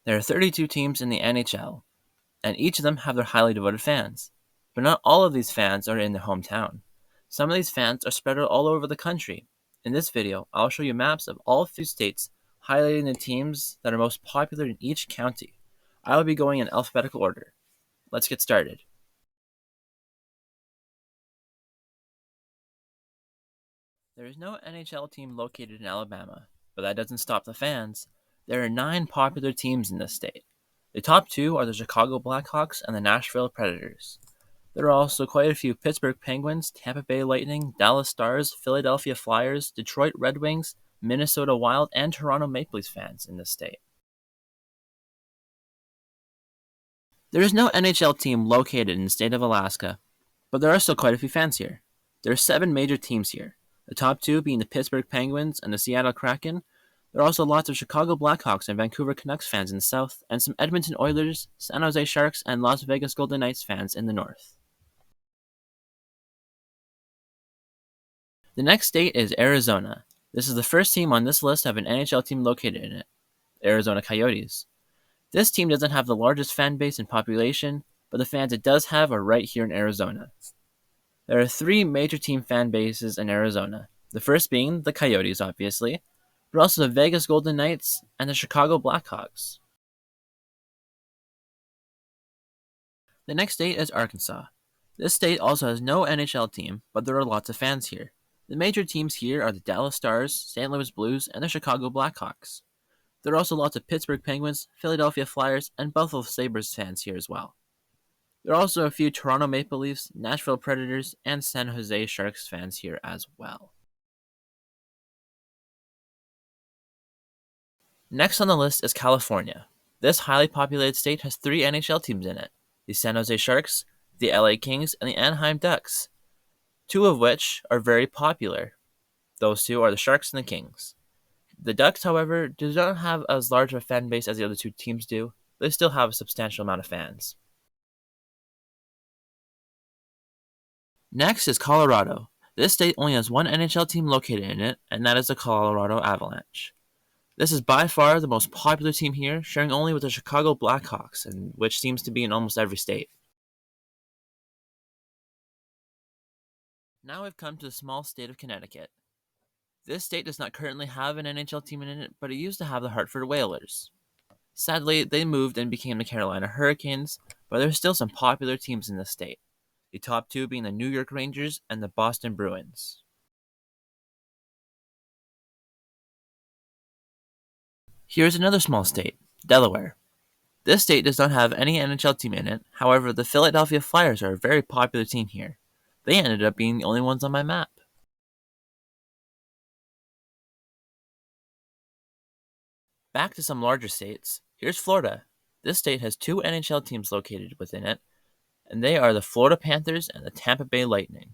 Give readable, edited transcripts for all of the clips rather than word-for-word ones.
There are 32 teams in the NHL, and each of them have their highly devoted fans. But not all of these fans are in their hometown. Some of these fans are spread out all over the country. In this video, I'll show you maps of all 50 states, highlighting the teams that are most popular in each county. I will be going in alphabetical order. Let's get started. There is no NHL team located in Alabama, but that doesn't stop the fans. There are 9 popular teams in this state. The top 2 are the Chicago Blackhawks and the Nashville Predators. There are also quite a few Pittsburgh Penguins, Tampa Bay Lightning, Dallas Stars, Philadelphia Flyers, Detroit Red Wings, Minnesota Wild, and Toronto Maple Leafs fans in this state. There is no NHL team located in the state of Alaska, but there are still quite a few fans here. There are 7 major teams here, the top 2 being the Pittsburgh Penguins and the Seattle Kraken. There are also lots of Chicago Blackhawks and Vancouver Canucks fans in the south, and some Edmonton Oilers, San Jose Sharks, and Las Vegas Golden Knights fans in the north. The next state is Arizona. This is the first team on this list to have an NHL team located in it, Arizona Coyotes. This team doesn't have the largest fan base and population, but the fans it does have are right here in Arizona. There are 3 major team fan bases in Arizona, the first being the Coyotes, obviously, but also the Vegas Golden Knights and the Chicago Blackhawks. The next state is Arkansas. This state also has no NHL team, but there are lots of fans here. The major teams here are the Dallas Stars, St. Louis Blues, and the Chicago Blackhawks. There are also lots of Pittsburgh Penguins, Philadelphia Flyers, and Buffalo Sabres fans here as well. There are also a few Toronto Maple Leafs, Nashville Predators, and San Jose Sharks fans here as well. Next on the list is California. This highly populated state has 3 NHL teams in it, the San Jose Sharks, the LA Kings, and the Anaheim Ducks, 2 of which are very popular. Those 2 are the Sharks and the Kings. The Ducks, however, do not have as large of a fan base as the other 2 teams do, but they still have a substantial amount of fans. Next is Colorado. This state only has 1 NHL team located in it, and that is the Colorado Avalanche. This is by far the most popular team here, sharing only with the Chicago Blackhawks, and which seems to be in almost every state. Now we've come to the small state of Connecticut. This state does not currently have an NHL team in it, but it used to have the Hartford Whalers. Sadly, they moved and became the Carolina Hurricanes, but there are still some popular teams in this state, the top 2 being the New York Rangers and the Boston Bruins. Here's another small state, Delaware. This state does not have any NHL team in it, however, the Philadelphia Flyers are a very popular team here. They ended up being the only ones on my map. Back to some larger states, here's Florida. This state has 2 NHL teams located within it, and they are the Florida Panthers and the Tampa Bay Lightning.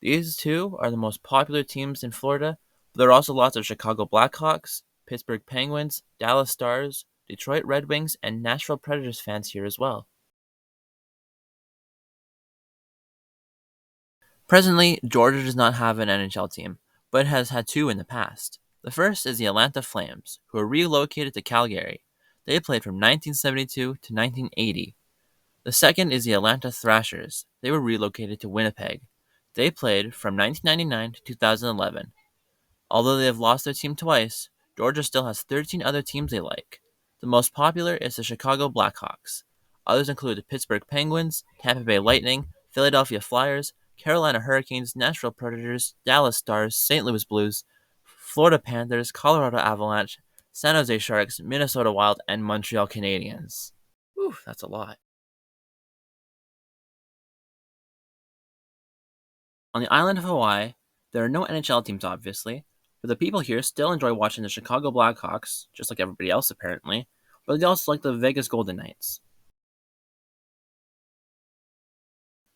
These 2 are the most popular teams in Florida, but there are also lots of Chicago Blackhawks, Pittsburgh Penguins, Dallas Stars, Detroit Red Wings, and Nashville Predators fans here as well. Presently, Georgia does not have an NHL team, but has had 2 in the past. The first is the Atlanta Flames, who were relocated to Calgary. They played from 1972 to 1980. The second is the Atlanta Thrashers. They were relocated to Winnipeg. They played from 1999 to 2011. Although they have lost their team twice, Georgia still has 13 other teams they like. The most popular is the Chicago Blackhawks. Others include the Pittsburgh Penguins, Tampa Bay Lightning, Philadelphia Flyers, Carolina Hurricanes, Nashville Predators, Dallas Stars, St. Louis Blues, Florida Panthers, Colorado Avalanche, San Jose Sharks, Minnesota Wild, and Montreal Canadiens. Whew, that's a lot. On the island of Hawaii, there are no NHL teams obviously, but the people here still enjoy watching the Chicago Blackhawks, just like everybody else apparently, but they also like the Vegas Golden Knights.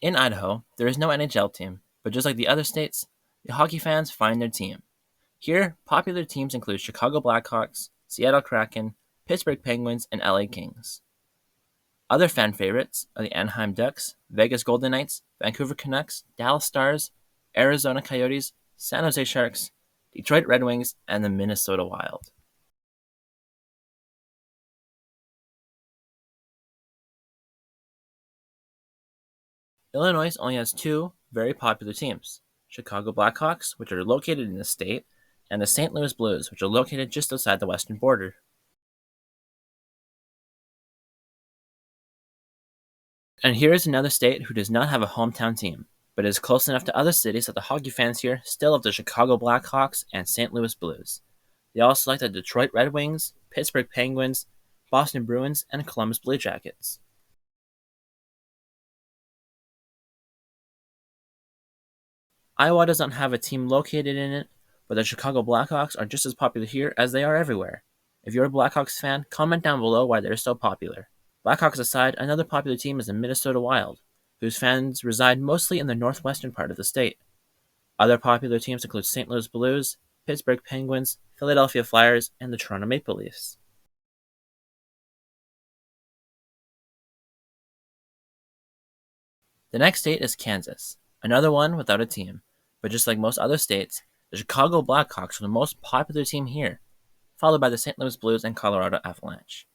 In Idaho, there is no NHL team, but just like the other states, the hockey fans find their team. Here, popular teams include Chicago Blackhawks, Seattle Kraken, Pittsburgh Penguins, and LA Kings. Other fan favorites are the Anaheim Ducks, Vegas Golden Knights, Vancouver Canucks, Dallas Stars, Arizona Coyotes, San Jose Sharks, Detroit Red Wings, and the Minnesota Wild. Illinois only has two very popular teams: Chicago Blackhawks, which are located in the state, and the St. Louis Blues, which are located just outside the western border. And here is another state who does not have a hometown team, but is close enough to other cities that the hockey fans here still love the Chicago Blackhawks and St. Louis Blues. They also like the Detroit Red Wings, Pittsburgh Penguins, Boston Bruins, and Columbus Blue Jackets. Iowa does not have a team located in it, but the Chicago Blackhawks are just as popular here as they are everywhere. If you're a Blackhawks fan, comment down below why they're so popular. Blackhawks aside, another popular team is the Minnesota Wild, whose fans reside mostly in the northwestern part of the state. Other popular teams include St. Louis Blues, Pittsburgh Penguins, Philadelphia Flyers, and the Toronto Maple Leafs. The next state is Kansas, another one without a team, but just like most other states, the Chicago Blackhawks are the most popular team here, followed by the St. Louis Blues and Colorado Avalanche.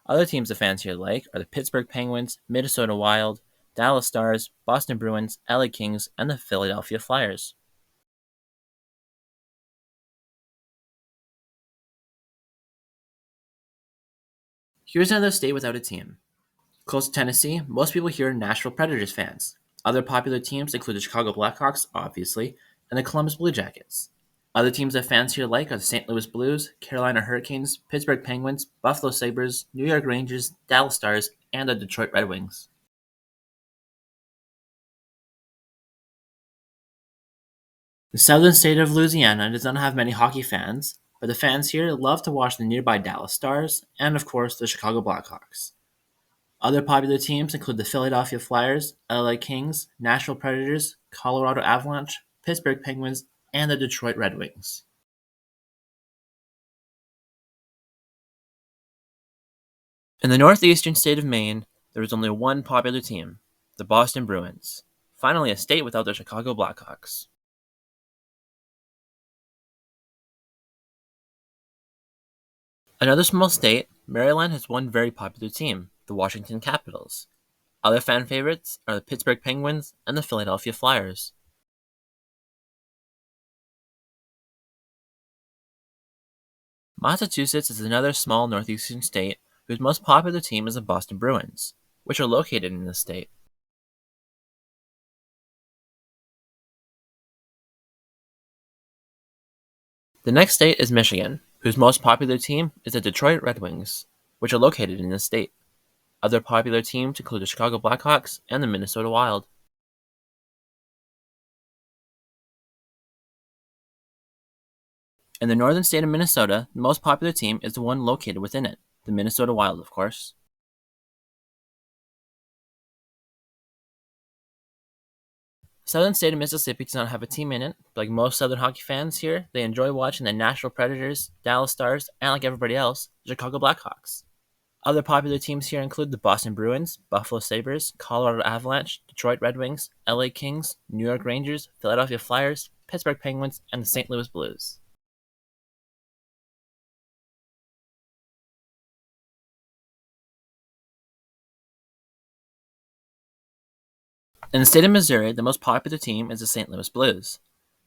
Other teams the fans here like are the Pittsburgh Penguins, Minnesota Wild, Dallas Stars, Boston Bruins, LA Kings, and the Philadelphia Flyers. Here's another state without a team. Close to Tennessee, most people here are Nashville Predators fans. Other popular teams include the Chicago Blackhawks, obviously, and the Columbus Blue Jackets. Other teams that fans here like are the St. Louis Blues, Carolina Hurricanes, Pittsburgh Penguins, Buffalo Sabres, New York Rangers, Dallas Stars, and the Detroit Red Wings. The southern state of Louisiana does not have many hockey fans, but the fans here love to watch the nearby Dallas Stars and, of course, the Chicago Blackhawks. Other popular teams include the Philadelphia Flyers, LA Kings, Nashville Predators, Colorado Avalanche, Pittsburgh Penguins, and the Detroit Red Wings. In the northeastern state of Maine, there is only one popular team, the Boston Bruins. Finally, a state without the Chicago Blackhawks. Another small state, Maryland has one very popular team, the Washington Capitals. Other fan favorites are the Pittsburgh Penguins and the Philadelphia Flyers. Massachusetts is another small northeastern state whose most popular team is the Boston Bruins, which are located in the state. The next state is Michigan, whose most popular team is the Detroit Red Wings, which are located in the state. Other popular teams include the Chicago Blackhawks and the Minnesota Wild. In the northern state of Minnesota, the most popular team is the one located within it, the Minnesota Wild, of course. The southern state of Mississippi does not have a team in it, but like most Southern hockey fans here, they enjoy watching the Nashville Predators, Dallas Stars, and like everybody else, the Chicago Blackhawks. Other popular teams here include the Boston Bruins, Buffalo Sabres, Colorado Avalanche, Detroit Red Wings, LA Kings, New York Rangers, Philadelphia Flyers, Pittsburgh Penguins, and the St. Louis Blues. In the state of Missouri, the most popular team is the St. Louis Blues.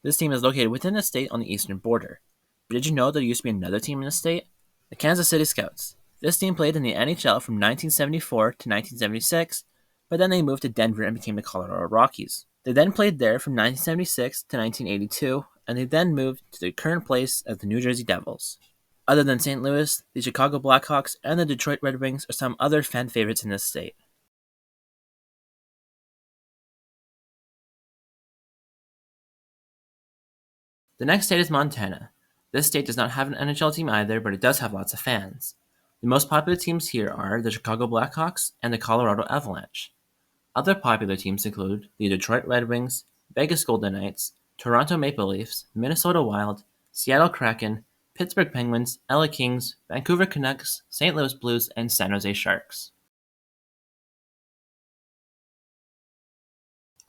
This team is located within the state on the eastern border. But did you know there used to be another team in the state? The Kansas City Scouts. This team played in the NHL from 1974 to 1976, but then they moved to Denver and became the Colorado Rockies. They then played there from 1976 to 1982, and they then moved to their current place as the New Jersey Devils. Other than St. Louis, the Chicago Blackhawks and the Detroit Red Wings are some other fan favorites in this state. The next state is Montana. This state does not have an NHL team either, but it does have lots of fans. The most popular teams here are the Chicago Blackhawks and the Colorado Avalanche. Other popular teams include the Detroit Red Wings, Vegas Golden Knights, Toronto Maple Leafs, Minnesota Wild, Seattle Kraken, Pittsburgh Penguins, LA Kings, Vancouver Canucks, St. Louis Blues, and San Jose Sharks.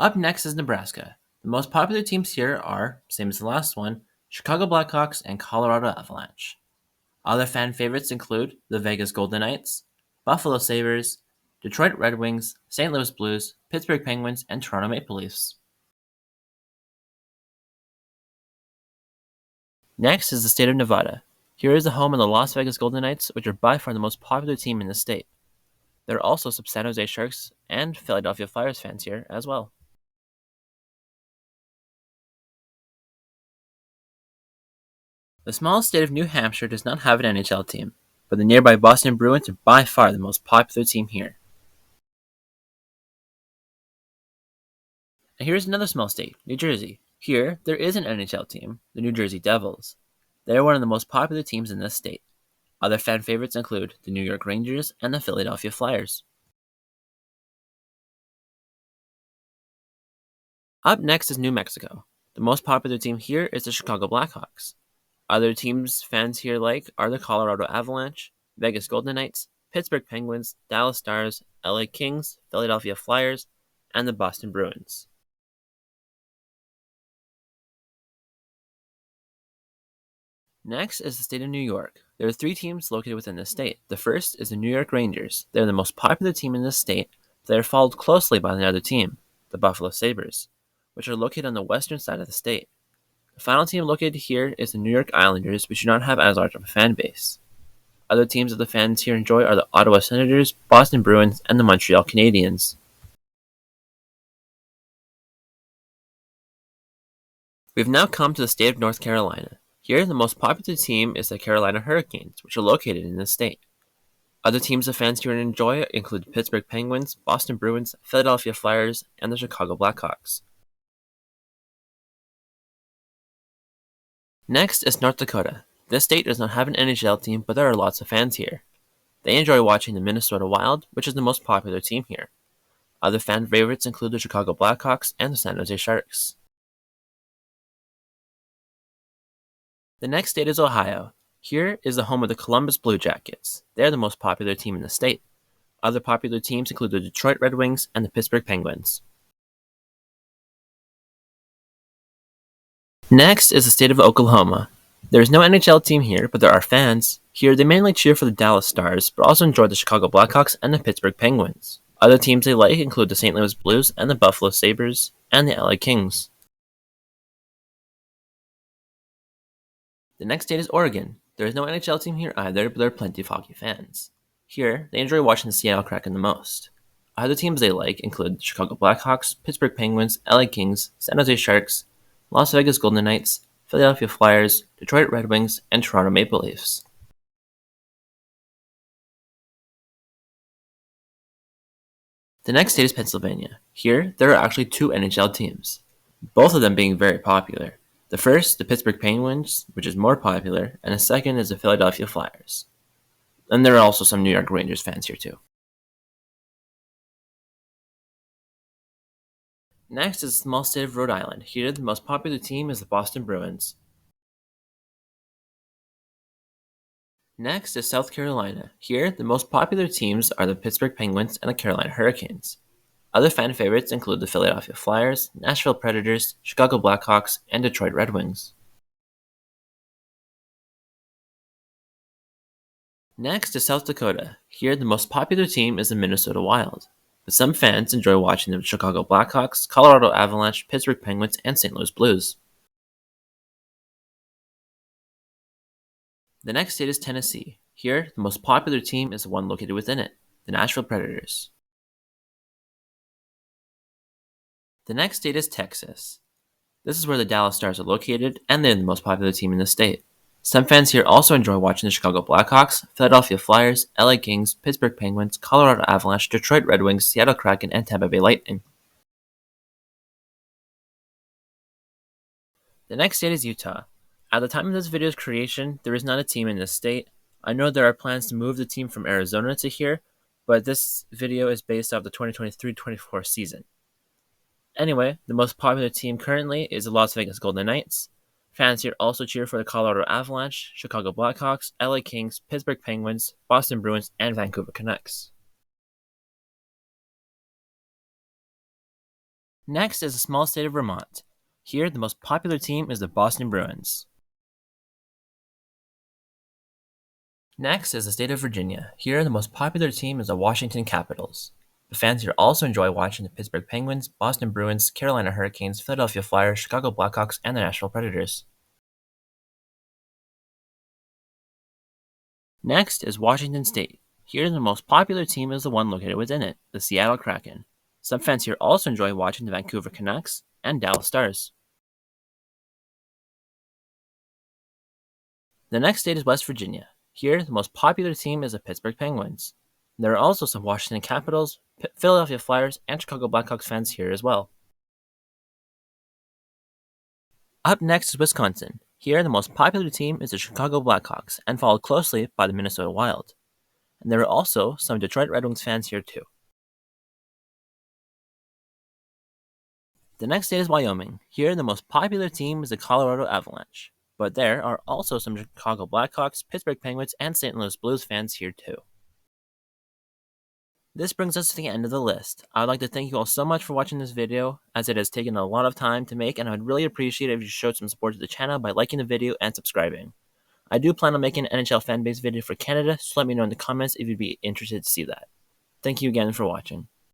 Up next is Nebraska. The most popular teams here are, same as the last one, Chicago Blackhawks and Colorado Avalanche. Other fan favorites include the Vegas Golden Knights, Buffalo Sabres, Detroit Red Wings, St. Louis Blues, Pittsburgh Penguins, and Toronto Maple Leafs. Next is the state of Nevada. Here is the home of the Las Vegas Golden Knights, which are by far the most popular team in the state. There are also some San Jose Sharks and Philadelphia Flyers fans here as well. The small state of New Hampshire does not have an NHL team, but the nearby Boston Bruins are by far the most popular team here. And here's another small state, New Jersey. Here, there is an NHL team, the New Jersey Devils. They are one of the most popular teams in this state. Other fan favorites include the New York Rangers and the Philadelphia Flyers. Up next is New Mexico. The most popular team here is the Chicago Blackhawks. Other teams fans here like are the Colorado Avalanche, Vegas Golden Knights, Pittsburgh Penguins, Dallas Stars, LA Kings, Philadelphia Flyers, and the Boston Bruins. Next is the state of New York. There are 3 teams located within this state. The first is the New York Rangers. They are the most popular team in this state. They are followed closely by another team, the Buffalo Sabres, which are located on the western side of the state. The final team located here is the New York Islanders, which do not have as large of a fan base. Other teams that the fans here enjoy are the Ottawa Senators, Boston Bruins, and the Montreal Canadiens. We've now come to the state of North Carolina. Here, the most popular team is the Carolina Hurricanes, which are located in this state. Other teams the fans here enjoy include the Pittsburgh Penguins, Boston Bruins, Philadelphia Flyers, and the Chicago Blackhawks. Next is North Dakota. This state does not have an NHL team, but there are lots of fans here. They enjoy watching the Minnesota Wild, which is the most popular team here. Other fan favorites include the Chicago Blackhawks and the San Jose Sharks. The next state is Ohio. Here is the home of the Columbus Blue Jackets. They are the most popular team in the state. Other popular teams include the Detroit Red Wings and the Pittsburgh Penguins. Next is the state of Oklahoma. There is no NHL team here, but there are fans. Here, they mainly cheer for the Dallas Stars, but also enjoy the Chicago Blackhawks and the Pittsburgh Penguins. Other teams they like include the St. Louis Blues and the Buffalo Sabres, and the LA Kings. The next state is Oregon. There is no NHL team here either, but there are plenty of hockey fans. Here, they enjoy watching the Seattle Kraken the most. Other teams they like include the Chicago Blackhawks, Pittsburgh Penguins, LA Kings, San Jose Sharks, Las Vegas Golden Knights, Philadelphia Flyers, Detroit Red Wings, and Toronto Maple Leafs. The next state is Pennsylvania. Here, there are actually 2 NHL teams, both of them being very popular. The first, the Pittsburgh Penguins, which is more popular, and the second is the Philadelphia Flyers. And there are also some New York Rangers fans here too. Next is the small state of Rhode Island. Here, the most popular team is the Boston Bruins. Next is South Carolina. Here, the most popular teams are the Pittsburgh Penguins and the Carolina Hurricanes. Other fan favorites include the Philadelphia Flyers, Nashville Predators, Chicago Blackhawks, and Detroit Red Wings. Next is South Dakota. Here, the most popular team is the Minnesota Wild, but some fans enjoy watching the Chicago Blackhawks, Colorado Avalanche, Pittsburgh Penguins, and St. Louis Blues. The next state is Tennessee. Here, the most popular team is the one located within it, the Nashville Predators. The next state is Texas. This is where the Dallas Stars are located, and they're the most popular team in the state. Some fans here also enjoy watching the Chicago Blackhawks, Philadelphia Flyers, LA Kings, Pittsburgh Penguins, Colorado Avalanche, Detroit Red Wings, Seattle Kraken, and Tampa Bay Lightning. The next state is Utah. At the time of this video's creation, there is not a team in this state. I know there are plans to move the team from Arizona to here, but this video is based off the 2023-24 season. Anyway, the most popular team currently is the Las Vegas Golden Knights. Fans here also cheer for the Colorado Avalanche, Chicago Blackhawks, LA Kings, Pittsburgh Penguins, Boston Bruins, and Vancouver Canucks. Next is the small state of Vermont. Here, the most popular team is the Boston Bruins. Next is the state of Virginia. Here, the most popular team is the Washington Capitals. The fans here also enjoy watching the Pittsburgh Penguins, Boston Bruins, Carolina Hurricanes, Philadelphia Flyers, Chicago Blackhawks, and the Nashville Predators. Next is Washington State. Here, the most popular team is the one located within it, the Seattle Kraken. Some fans here also enjoy watching the Vancouver Canucks and Dallas Stars. The next state is West Virginia. Here, the most popular team is the Pittsburgh Penguins. There are also some Washington Capitals, Philadelphia Flyers, and Chicago Blackhawks fans here as well. Up next is Wisconsin. Here, the most popular team is the Chicago Blackhawks, and followed closely by the Minnesota Wild. And there are also some Detroit Red Wings fans here too. The next state is Wyoming. Here, the most popular team is the Colorado Avalanche. But there are also some Chicago Blackhawks, Pittsburgh Penguins, and St. Louis Blues fans here too. This brings us to the end of the list. I would like to thank you all so much for watching this video, as it has taken a lot of time to make, and I would really appreciate it if you showed some support to the channel by liking the video and subscribing. I do plan on making an NHL fan-based video for Canada, so let me know in the comments if you'd be interested to see that. Thank you again for watching.